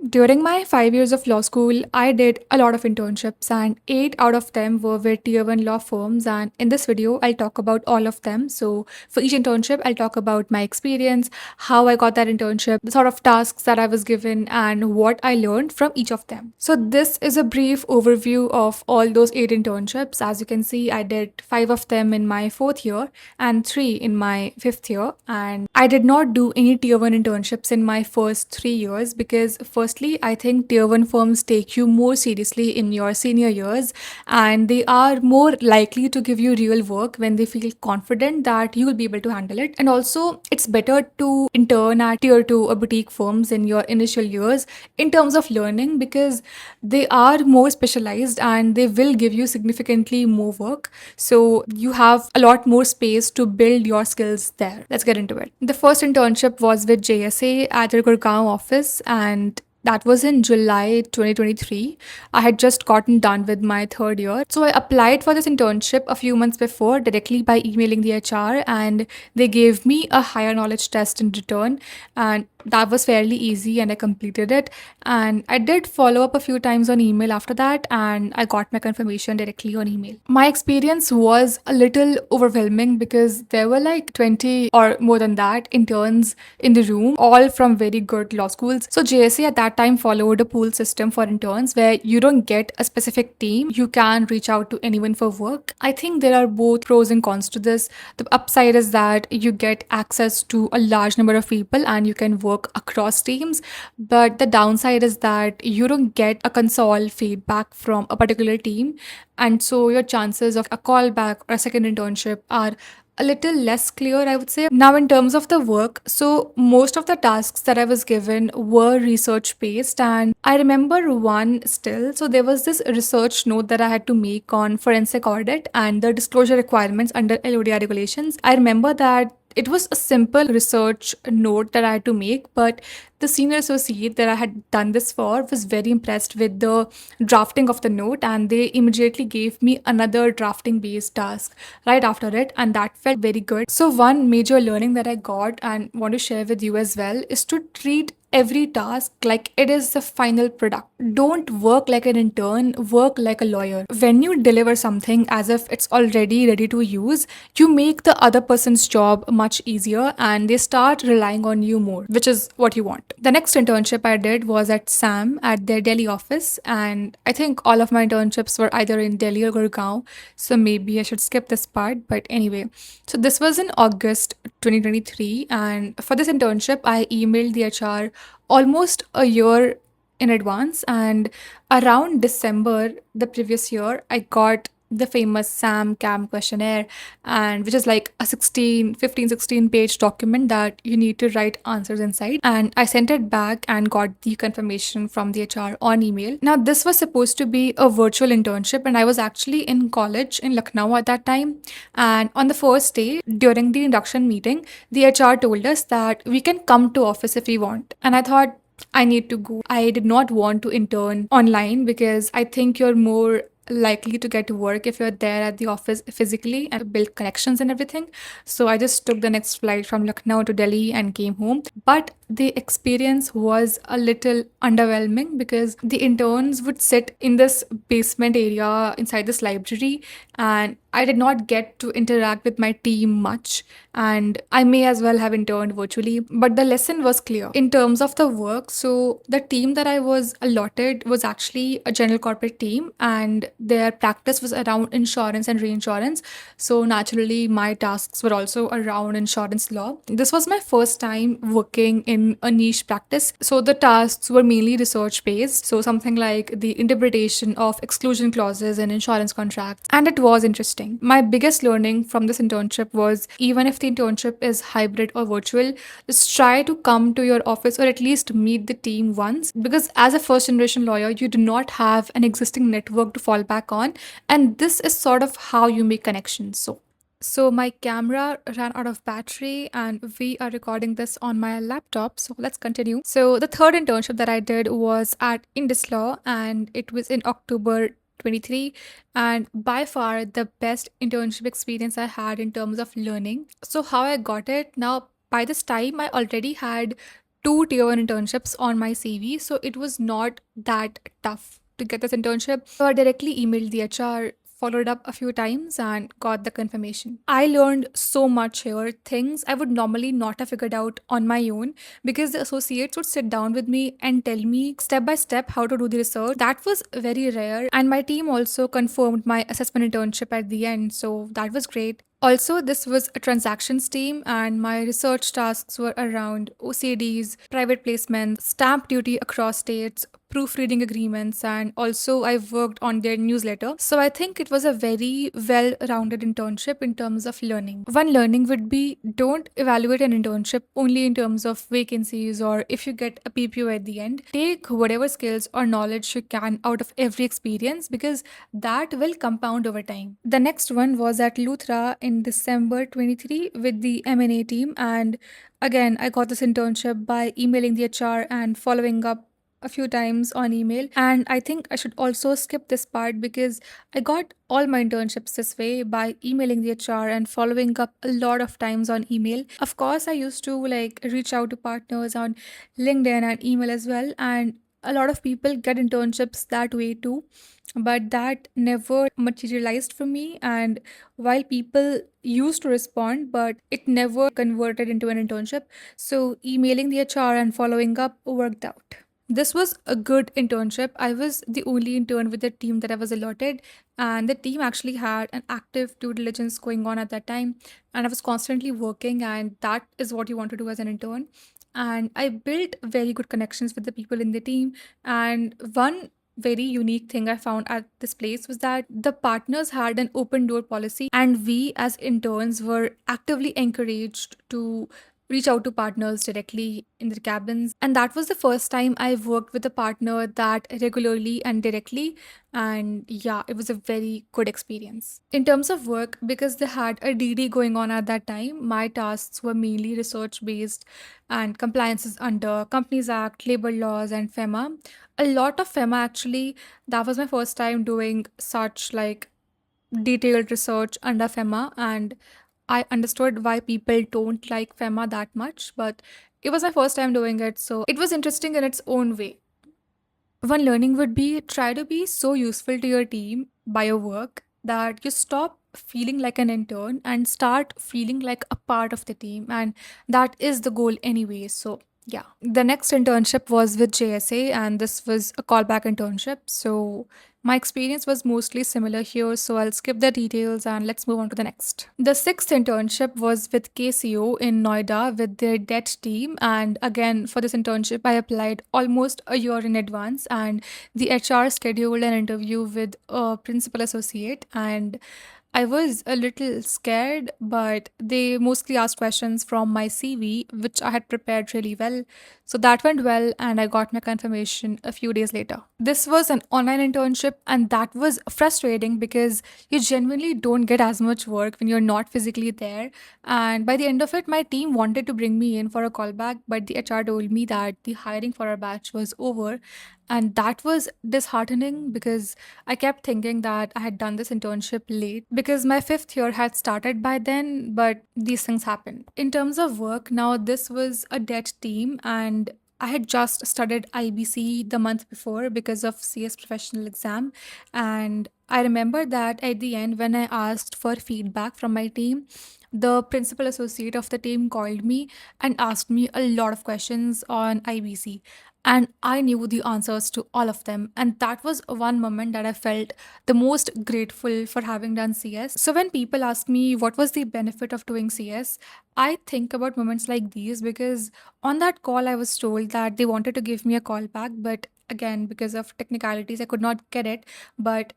During my 5 years of law school, I did a lot of internships, and 8 out of them were with tier 1 law firms. And in this video, I'll talk about all of them. So, for each internship, I'll talk about my experience, how I got that internship, the sort of tasks that I was given, and what I learned from each of them. So, this is a brief overview of all those 8 internships. As you can see, I did 5 of them in my fourth year and 3 in my fifth year. And I did not do any tier 1 internships in my first 3 years because, firstly, I think tier 1 firms take you more seriously in your senior years, and they are more likely to give you real work when they feel confident that you will be able to handle it. And also, it's better to intern at tier 2 or boutique firms in your initial years in terms of learning because they are more specialized and they will give you significantly more work. So you have a lot more space to build your skills there. Let's get into it. The first internship was with JSA at their Gurgaon office, and that was in July 2023. I had just gotten done with my third year. So I applied for this internship a few months before directly by emailing the HR, and they gave me a higher knowledge test in return. And that was fairly easy, and I completed it. And I did follow up a few times on email after that, and I got my confirmation directly on email. My experience was a little overwhelming because there were like 20 or more than that interns in the room, all from very good law schools. So JSA at that time followed a pool system for interns where you don't get a specific team. You can reach out to anyone for work. I think there are both pros and cons to this. The upside is that you get access to a large number of people and you can work across teams. But the downside is that you don't get a console feedback from a particular team. And so your chances of a callback or a second internship are a little less clear, I would say. Now, in terms of the work, so most of the tasks that I was given were research based, and I remember one still. So, there was this research note that I had to make on forensic audit and the disclosure requirements under LODR regulations. I remember that it was a simple research note that I had to make, but the senior associate that I had done this for was very impressed with the drafting of the note, and they immediately gave me another drafting based task right after it, and that felt very good. So, one major learning that I got and want to share with you as well is to treat every task like it is the final product. Don't work like an intern, work like a lawyer. When you deliver something as if it's already ready to use, you make the other person's job much easier and they start relying on you more, which is what you want. The next internship I did was at SAM at their Delhi office, and I think all of my internships were either in Delhi or Gurgaon, so maybe I should skip this part, but anyway. So this was in August 2023, and for this internship, I emailed the HR almost a year in advance, and around December the previous year, I got the famous SAM CAM questionnaire, and which is like a 16 page document that you need to write answers inside. And I sent it back and got the confirmation from the HR on email. Now, this was supposed to be a virtual internship, and I was actually in college in Lucknow at that time. And on the first day, during the induction meeting, the HR told us that we can come to office if we want. And I thought, I need to go. I did not want to intern online because I think you're more likely to get work if you're there at the office physically and build connections and everything. So I just took the next flight from Lucknow to Delhi and came home. But the experience was a little underwhelming because the interns would sit in this basement area inside this library, and I did not get to interact with my team much, and I may as well have interned virtually. But the lesson was clear in terms of the work. So the team that I was allotted was actually a general corporate team, and their practice was around insurance and reinsurance. So naturally, my tasks were also around insurance law. This was my first time working in a niche practice. So the tasks were mainly research based. So something like the interpretation of exclusion clauses in insurance contracts. And it was interesting. My biggest learning from this internship was even if the internship is hybrid or virtual, just try to come to your office or at least meet the team once, because as a first generation lawyer, you do not have an existing network to fall back on. And this is sort of how you make connections. So my camera ran out of battery and we are recording this on my laptop. So let's continue. So the third internship that I did was at IndusLaw, and it was in October 23, and by far the best internship experience I had in terms of learning. So how I got it, now by this time I already had two tier 1 internships on my CV, so it was not that tough to get this internship. So I directly emailed the HR, followed up a few times, and got the confirmation. I learned so much here, things I would normally not have figured out on my own, because the associates would sit down with me and tell me step by step how to do the research. That was very rare, and my team also confirmed my assessment internship at the end, so that was great. Also, this was a transactions team, and my research tasks were around OCDs, private placements, stamp duty across states, proofreading agreements, and also I worked on their newsletter. So I think it was a very well rounded internship in terms of learning. One learning would be, don't evaluate an internship only in terms of vacancies or if you get a PPO at the end. Take whatever skills or knowledge you can out of every experience, because that will compound over time. The next one was at Luthra in December 23 with the M&A team, and again I got this internship by emailing the HR and following up a few times on email. And I think I should also skip this part because I got all my internships this way by emailing the HR and following up a lot of times on email. Of course, I used to like reach out to partners on LinkedIn and email as well, and a lot of people get internships that way too, but that never materialized for me. And while people used to respond, but it never converted into an internship, so emailing the HR and following up worked out. This was a good internship. I was the only intern with the team that I was allotted, and the team actually had an active due diligence going on at that time. And I was constantly working, and that is what you want to do as an intern. And I built very good connections with the people in the team. And one very unique thing I found at this place was that the partners had an open door policy, and we as interns were actively encouraged to reach out to partners directly in their cabins. And that was the first time I worked with a partner that regularly and directly. And yeah, it was a very good experience. In terms of work, because they had a DD going on at that time, my tasks were mainly research based and compliances under Companies Act, labor laws, and FEMA. A lot of FEMA actually. That was my first time doing such like detailed research under FEMA, and I understood why people don't like FEMA that much, but it was my first time doing it, so it was interesting in its own way. One learning would be, try to be so useful to your team by your work that you stop feeling like an intern and start feeling like a part of the team. And that is the goal anyway. So, yeah. The next internship was with JSA, and this was a callback internship. So, my experience was mostly similar here, so I'll skip the details and let's move on to the next. The sixth internship was with KCO in Noida with their debt team. And again, for this internship, I applied almost a year in advance, and the HR scheduled an interview with a principal associate. And I was a little scared, but they mostly asked questions from my CV, which I had prepared really well. So that went well, and I got my confirmation a few days later. This was an online internship, and that was frustrating because you genuinely don't get as much work when you're not physically there. And by the end of it, my team wanted to bring me in for a callback, but the HR told me that the hiring for our batch was over. And that was disheartening because I kept thinking that I had done this internship late because my fifth year had started by then, but these things happen. In terms of work, now this was a debt team, and I had just studied IBC the month before because of CS professional exam. And I remember that at the end, when I asked for feedback from my team, the principal associate of the team called me and asked me a lot of questions on IBC. And I knew the answers to all of them. And that was one moment that I felt the most grateful for having done CS. So when people ask me what was the benefit of doing CS, I think about moments like these because on that call, I was told that they wanted to give me a call back. But again, because of technicalities, I could not get it. But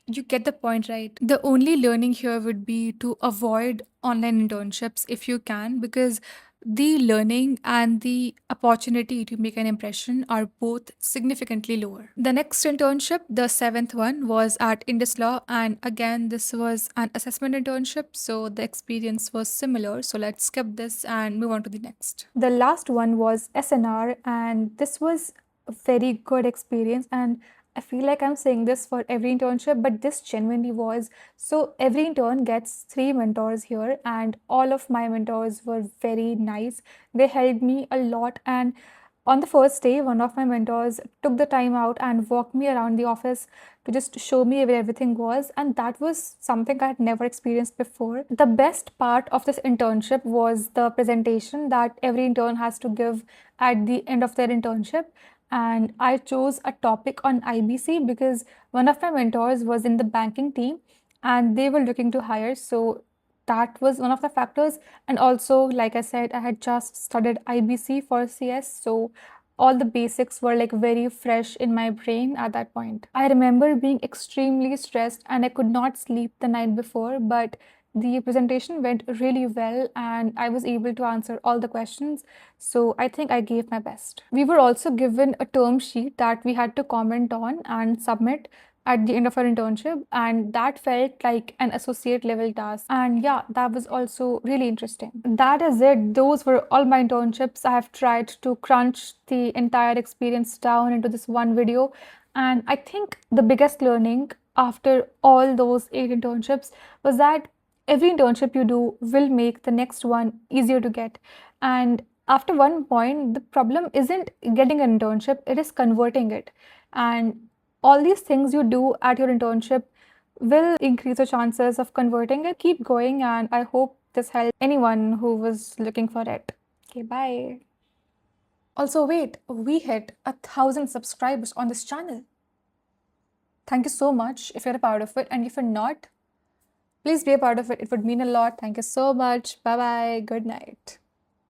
you get the point, right? The only learning here would be to avoid online internships if you can, because the learning and the opportunity to make an impression are both significantly lower. The next internship, the seventh one, was at IndusLaw, and again, this was an assessment internship, so the experience was similar. So let's skip this and move on to the next. The last one was SNR, and this was a very good experience, and I feel like I'm saying this for every internship, but this genuinely was. So every intern gets three mentors here, and all of my mentors were very nice. They helped me a lot. And on the first day, one of my mentors took the time out and walked me around the office to just show me where everything was. And that was something I had never experienced before. The best part of this internship was the presentation that every intern has to give at the end of their internship. And I chose a topic on IBC because one of my mentors was in the banking team and they were looking to hire. So that was one of the factors. And also, like I said, I had just studied IBC for CS. So all the basics were like very fresh in my brain at that point. I remember being extremely stressed and I could not sleep the night before, but the presentation went really well and I was able to answer all the questions. So I think I gave my best. We were also given a term sheet that we had to comment on and submit at the end of our internship, and that felt like an associate level task. And yeah, that was also really interesting. That is it. Those were all my internships. I have tried to crunch the entire experience down into this one video. And I think the biggest learning after all those 8 internships was that every internship you do will make the next one easier to get. And after one point, the problem isn't getting an internship, it is converting it. And all these things you do at your internship will increase your chances of converting it. Keep going, and I hope this helped anyone who was looking for it. Okay, bye. Also, wait, we hit 1,000 subscribers on this channel. Thank you so much if you're a part of it, and if you're not, please be a part of it. It would mean a lot. Thank you so much. Bye bye. Good night.